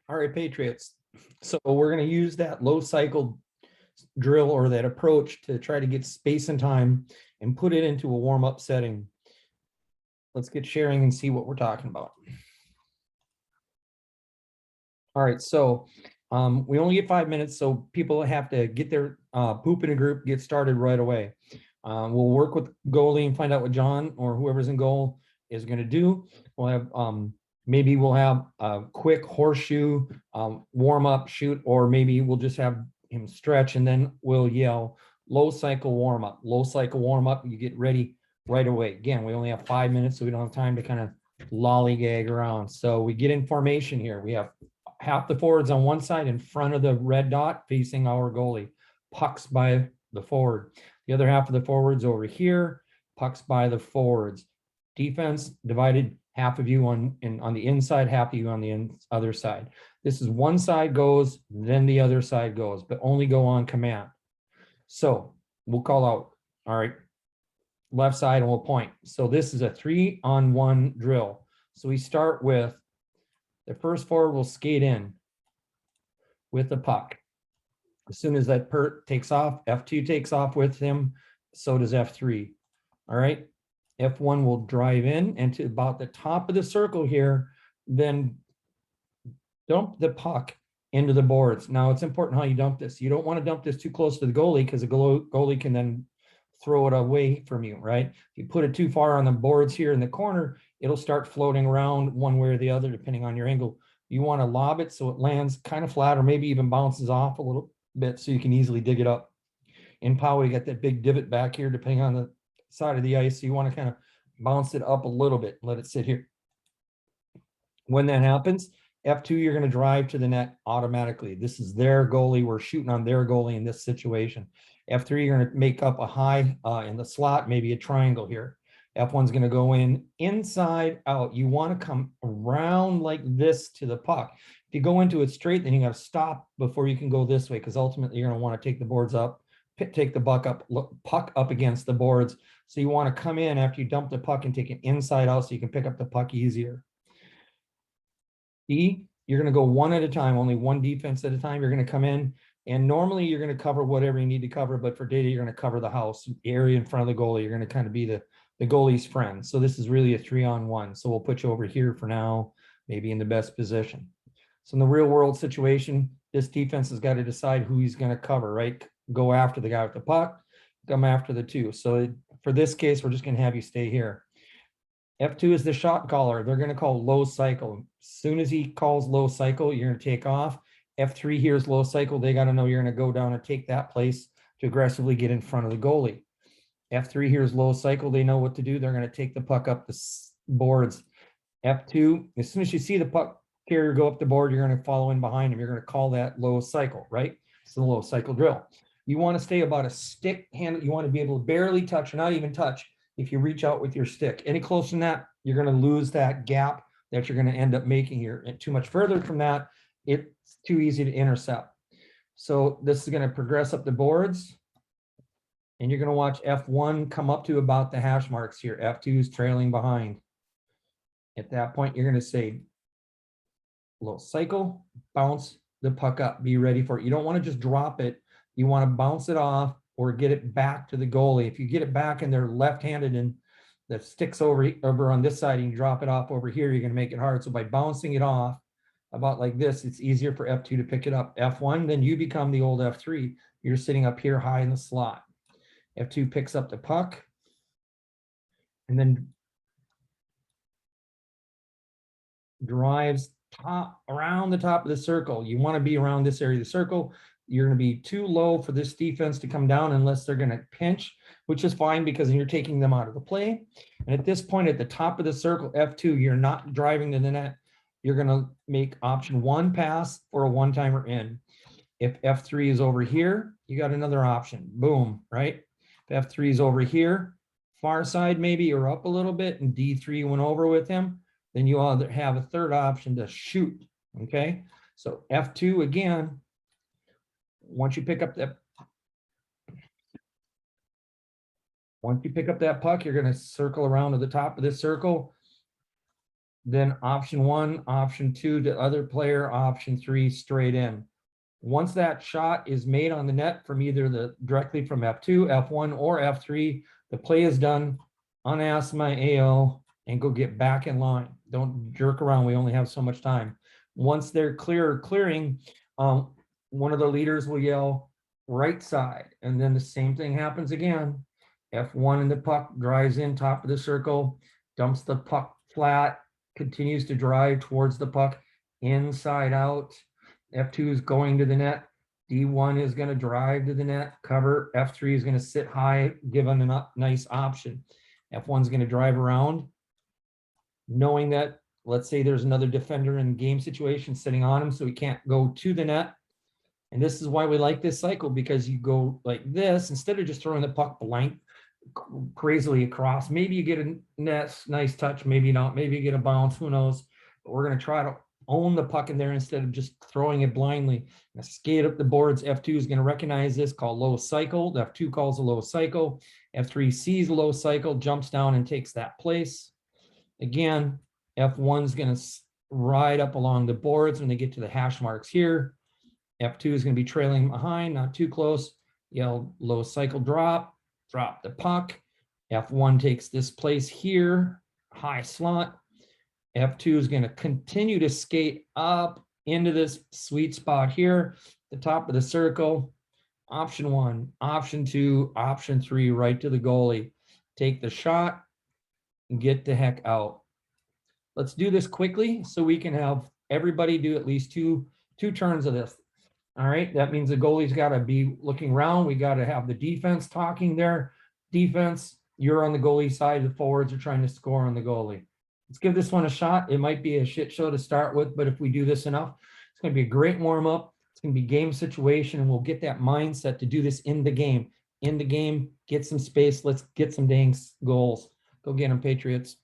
All right, Patriots. So we're going to use that low cycle drill or that approach to try to get space and time and put it into a warm up setting. Let's get sharing and see what we're talking about. All right, so we only get 5 minutes, so people have to get their poop in a group, get started right away. We'll work with goalie and find out what John or whoever's in goal is going to do. We'll have maybe we'll have a quick horseshoe warm up shoot, or maybe we'll just have him stretch and then we'll yell low cycle warm up. Low cycle warm up. You get ready right away. Again, we only have 5 minutes, so we don't have time to kind of lollygag around. So we get in formation here. We have half the forwards on one side in front of the red dot facing our goalie. Pucks by the forward. The other half of the forwards over here, pucks by the forwards. Defense divided, half of you on the inside, half of you on the other side. This is one side goes, then the other side goes, but only go on command. So we'll call out, all right, left side, and we'll point. So this is a 3-on-1 drill. So we start with the first forward will skate in with the puck. As soon as that takes off, F2 takes off with him, so does F3. All right, F1 will drive in and to about the top of the circle here, then dump the puck into the boards. Now it's important how you dump this. You don't want to dump this too close to the goalie because the goalie can then throw it away from you, right? If you put it too far on the boards here in the corner, it'll start floating around one way or the other, depending on your angle. You want to lob it so it lands kind of flat or maybe even bounces off a little bit so you can easily dig it up. In power, you got that big divot back here, depending on the side of the ice. So you want to kind of bounce it up a little bit, let it sit here. When that happens, F2, you're going to drive to the net automatically. This is their goalie. We're shooting on their goalie in this situation. F3, you're going to make up a high in the slot, maybe a triangle here. F1's going to go in inside out. You want to come around like this to the puck. If you go into it straight, then you got to stop before you can go this way, because ultimately you're going to want to take the boards up, take the puck up against the boards. So you want to come in after you dump the puck and take it inside out so you can pick up the puck easier. E, you're going to go one at a time, only one defense at a time. You're going to come in, and normally you're going to cover whatever you need to cover, but for data, you're going to cover the house, the area in front of the goalie. You're going to kind of be the goalie's friend. So this is really a 3-on-1. So we'll put you over here for now, maybe in the best position. So in the real world situation, this defense has got to decide who he's going to cover, right? Go after the guy with the puck, come after the two. So for this case, we're just going to have you stay here. F2 is the shot caller. They're going to call low cycle. As soon as he calls low cycle, you're going to take off. F3 here's low cycle. They got to know you're going to go down and take that place to aggressively get in front of the goalie. F3 here's low cycle. They know what to do. They're going to take the puck up the boards. F2, as soon as you see the puck carrier go up the board, you're going to follow in behind him. You're going to call that low cycle, right? It's the low cycle drill. You want to stay about a stick handle. You want to be able to barely touch or not even touch. If you reach out with your stick any closer than that, you're going to lose that gap that you're going to end up making here. And too much further from that, it's too easy to intercept. So this is going to progress up the boards, and you're going to watch F1 come up to about the hash marks here. F2 is trailing behind. At that point, you're going to say low cycle, bounce the puck up, be ready for it. You don't want to just drop it. You want to bounce it off or get it back to the goalie. If you get it back and they're left-handed and the stick's over on this side and you drop it off over here, you're going to make it hard. So by bouncing it off about like this, it's easier for F2 to pick it up. F1, then you become the old F3. You're sitting up here high in the slot. F2 picks up the puck and then drives around the top of the circle. You want to be around this area of the circle. You're going to be too low for this defense to come down unless they're going to pinch, which is fine because you're taking them out of the play. And at this point, at the top of the circle, F2, you're not driving to the net. You're going to make option 1 pass for a one-timer in. If F3 is over here, you got another option. Boom, right? If F3 is over here, far side maybe, or up a little bit, and D3 went over with him, then you either have a third option to shoot, okay? So F2 again, once you pick up that puck, you're going to circle around to the top of this circle. then option 1, option 2 to other player, option 3 straight in. Once that shot is made on the net from either directly from F2, F1, or F3, the play is done. Unask my AO and go get back in line. Don't jerk around. We only have so much time. Once they're clearing, one of the leaders will yell right side, and then the same thing happens again. F1 and the puck drives in top of the circle, dumps the puck flat, continues to drive towards the puck inside out. F2 is going to the net. D1 is going to drive to the net, cover. F3 is going to sit high, given a nice option. F1 is going to drive around, knowing that, let's say there's another defender in game situation sitting on him, so he can't go to the net. And this is why we like this cycle, because you go like this, instead of just throwing the puck blank, crazily across. Maybe you get a nice touch, maybe not, maybe you get a bounce, who knows. But we're going to try to own the puck in there instead of just throwing it blindly. Skate up the boards. F2 is going to recognize this, called low cycle. F2 calls a low cycle. F3 sees low cycle, jumps down and takes that place. Again, F1 is going to ride up along the boards when they get to the hash marks here. F2 is going to be trailing behind, not too close. Yell low cycle drop the puck. F1 takes this place here, high slot. F2 is going to continue to skate up into this sweet spot here, the top of the circle. Option 1, option 2, option 3, right to the goalie. Take the shot and get the heck out. Let's do this quickly so we can have everybody do at least two turns of this. All right, that means the goalie's got to be looking around. We got to have the defense talking there. Defense, you're on the goalie side. The forwards are trying to score on the goalie. Let's give this one a shot. It might be a shit show to start with, but if we do this enough, it's going to be a great warm-up. It's going to be game situation, and we'll get that mindset to do this in the game. In the game, get some space. Let's get some dang goals. Go get them, Patriots.